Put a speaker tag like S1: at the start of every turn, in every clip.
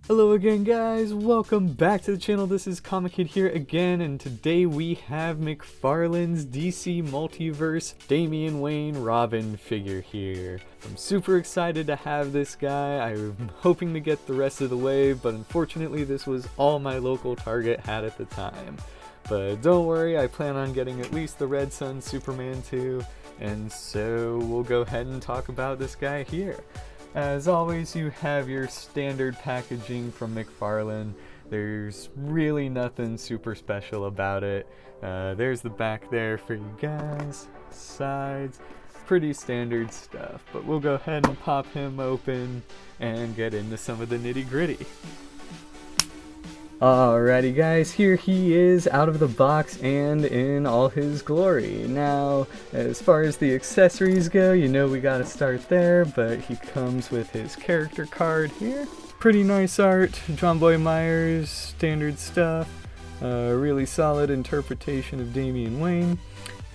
S1: Hello again, guys, welcome back to the channel. This is Comic Kid here again, and today we have McFarlane's DC Multiverse Damian Wayne Robin figure here. I'm super excited to have this guy. I'm hoping to get the rest of the wave, but unfortunately this was all my local Target had at the time. But don't worry, I plan on getting at least the Red Sun Superman too, and so we'll go ahead and talk about this guy here. As always, you have your standard packaging from McFarlane. There's really nothing super special about it. There's the back there for you guys, sides, pretty standard stuff. But we'll go ahead and pop him open and get into some of the nitty gritty. Alrighty guys, here he is out of the box and in all his glory. Now, as far as the accessories go, you know we gotta start there, but he comes with his character card here. Pretty nice art, John Boy Myers, standard stuff. Really solid interpretation of Damian Wayne.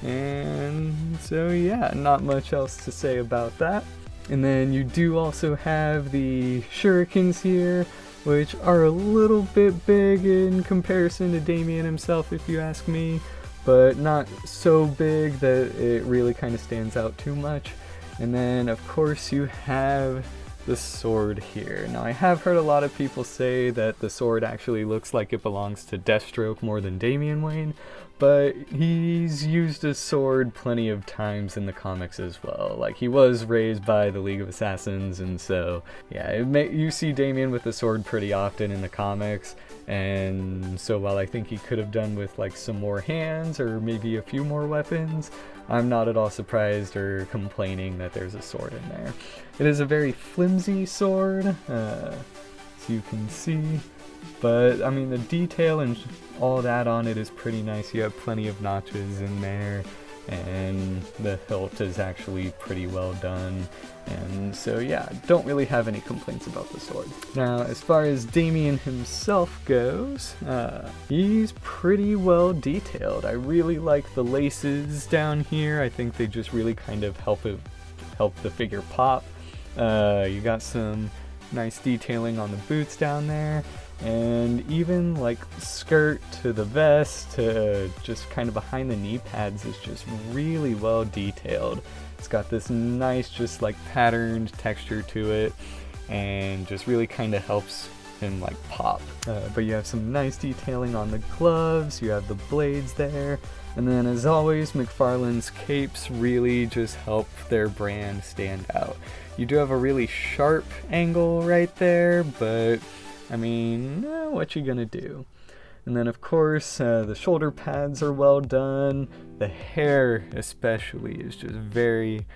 S1: And so yeah, not much else to say about that. And then you do also have the shurikens here, which are a little bit big in comparison to Damian himself, if you ask me, but not so big that it really kind of stands out too much. And then of course you have the sword here. Now I have heard a lot of people say that the sword actually looks like it belongs to Deathstroke more than Damian Wayne, but he's used a sword plenty of times in the comics as well. Like, he was raised by the League of Assassins, and so yeah, you see Damian with the sword pretty often in the comics. And so while I think he could have done with like some more hands or maybe a few more weapons, I'm not at all surprised or complaining that there's a sword in there. It is a very flimsy sword, as you can see, but I mean the detail and all that on it is pretty nice. You have plenty of notches in there, and the hilt is actually pretty well done. And so yeah, don't really have any complaints about the sword. Now, as far as Damian himself goes, he's pretty well detailed. I really like the laces down here. I think they just really kind of help the figure pop. You got some nice detailing on the boots down there, and even like skirt to the vest to just kind of behind the knee pads is just really well detailed. It's got this nice just like patterned texture to it, and just really kind of helps him like pop. But you have some nice detailing on the gloves, you have the blades there, and then as always McFarlane's capes really just help their brand stand out. You do have a really sharp angle right there, but I mean, what you gonna do? And then of course, the shoulder pads are well done. The hair especially is just very,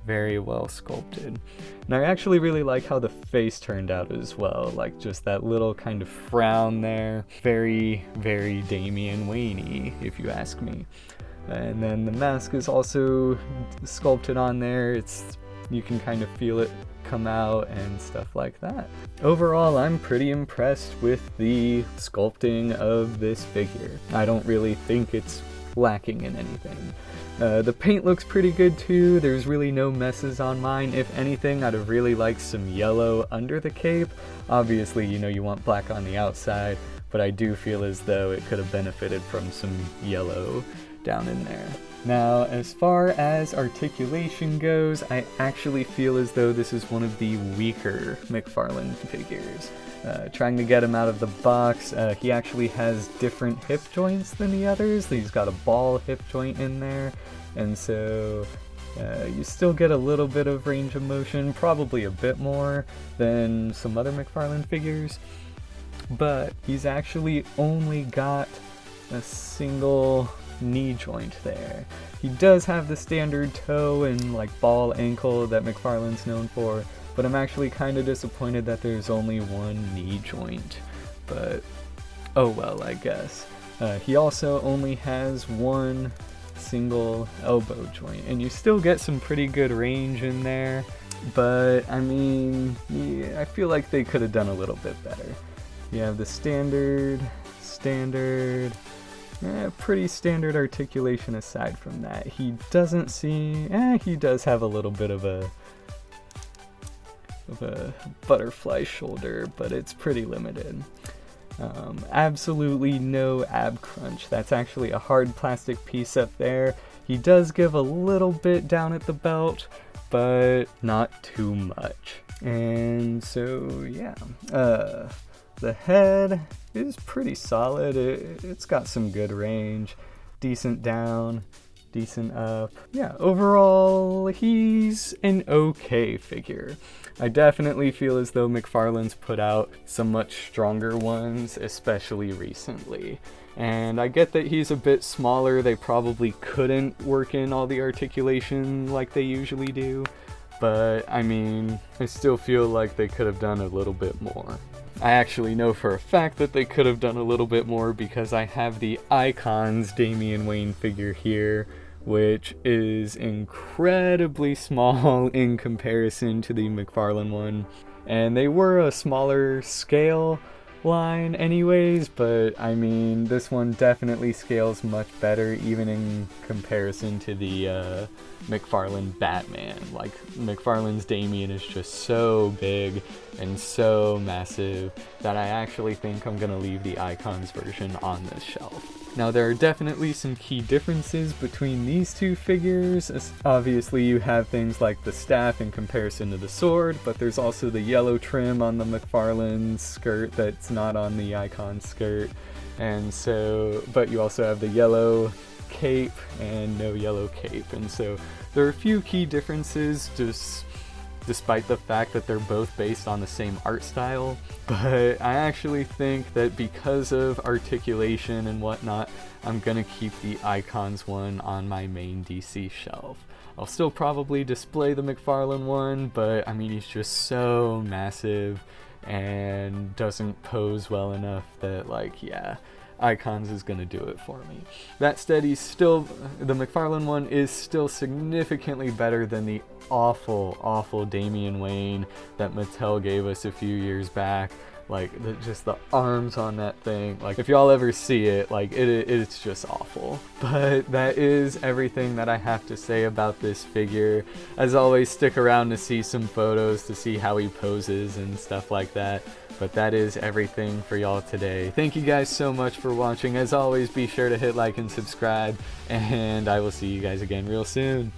S1: very well sculpted. And I actually really like how the face turned out as well. Like just that little kind of frown there. Very, very Damian Wayne-y, if you ask me. And then the mask is also sculpted on there. You can kind of feel it come out and stuff like that. Overall, I'm pretty impressed with the sculpting of this figure. I don't really think it's lacking in anything. The paint looks pretty good too. There's really no messes on mine. If anything, I'd have really liked some yellow under the cape. Obviously, you know, you want black on the outside, but I do feel as though it could have benefited from some yellow down in there. Now, as far as articulation goes, I actually feel as though this is one of the weaker McFarlane figures. Trying to get him out of the box, he actually has different hip joints than the others. He's got a ball hip joint in there, and so you still get a little bit of range of motion, probably a bit more than some other McFarlane figures, but he's actually only got a single knee joint there. He does have the standard toe and like ball ankle that McFarlane's known for, but I'm actually kind of disappointed that there's only one knee joint, but oh well, I guess. He also only has one single elbow joint, and you still get some pretty good range in there, but I mean, yeah, I feel like they could have done a little bit better. You have the standard, pretty standard articulation aside from that. He doesn't he does have a little bit of a of a butterfly shoulder, but it's pretty limited. Absolutely no ab crunch. That's actually a hard plastic piece up there. He does give a little bit down at the belt, but not too much. And so, yeah. The head is pretty solid. It's got some good range. Decent down, decent up. Yeah, overall, he's an okay figure. I definitely feel as though McFarlane's put out some much stronger ones, especially recently. And I get that he's a bit smaller. They probably couldn't work in all the articulation like they usually do. But, I mean, I still feel like they could have done a little bit more. I actually know for a fact that they could have done a little bit more because I have the Icons Damian Wayne figure here, which is incredibly small in comparison to the McFarlane one. And they were a smaller scale line anyways, but I mean, this one definitely scales much better even in comparison to the McFarlane Batman. Like, McFarlane's Damian is just so big and so massive that I actually think I'm gonna leave the Icons version on this shelf. Now, there are definitely some key differences between these two figures. Obviously, you have things like the staff in comparison to the sword, but there's also the yellow trim on the McFarlane skirt that's not on the Icon skirt. And so, but you also have the yellow cape and no yellow cape. And so there are a few key differences despite the fact that they're both based on the same art style. But I actually think that because of articulation and whatnot, I'm gonna keep the Icons one on my main DC shelf. I'll still probably display the McFarlane one, but I mean, he's just so massive and doesn't pose well enough that, like, yeah, Icons is gonna do it for me. That said, the McFarlane one is still significantly better than the awful Damian Wayne that Mattel gave us a few years back. Like, just the arms on that thing, like, if y'all ever see it, like, it's just awful. But that is everything that I have to say about this figure. As always, stick around to see some photos to see how he poses and stuff like that. But that is everything for y'all today. Thank you guys so much for watching. As always, be sure to hit like and subscribe, and I will see you guys again real soon.